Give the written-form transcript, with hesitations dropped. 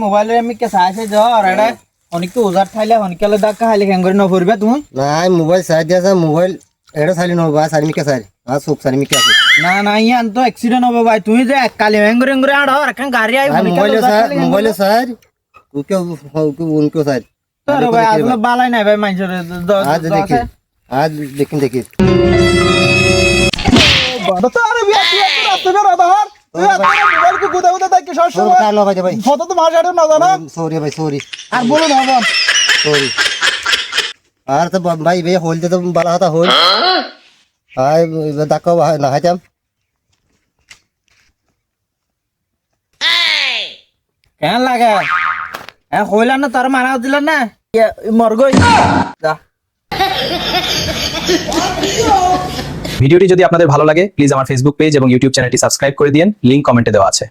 Mobile চাইছে অনেকে ওজার ঠাইলে অনেকে দেখা খাইলে খেঙ্গরি নপরবে তুমি নাই মোবাইল চাই দিয়া মোবাইল এটা চাইলে নবা চারিমিকা চাই আর সব চারিমিকা আছে না না ইয়ান তো অ্যাক্সিডেন্ট হবে ভাই তুই যে কালি হেঙ্গরি হেঙ্গরি আড় এখন গাড়ি আই মোবাইল চাই ওকে উনকে চাই তোর ভাই আসলে বালাই নাই ভাই মানুষের আজ দেখি আজ দেখিন দেখি বড় তো আরে বিয়া তুই রাস্তা বের আধার তুই মোবাইল কো গুদা গুদা দেখি সব সময় কালো ভাই ভাই ফটো তো মার জানো না জানা সরি ভাই সরি আর বলো না বাবা সরি আর তো ভাই ভাই হলতে তো বালা হতা হল আই দেখো না হাইতাম কেন লাগে হইলা না তার মারা দিল না মর গই যা ভিডিওটি যদি আপনাদের ভালো লাগে প্লিজ আমার ফেসবুক পেজ এবং ইউটিউব চ্যানেলটি সাবস্ক্রাইব করে দিন লিংক কমেন্টে দেওয়া আছে।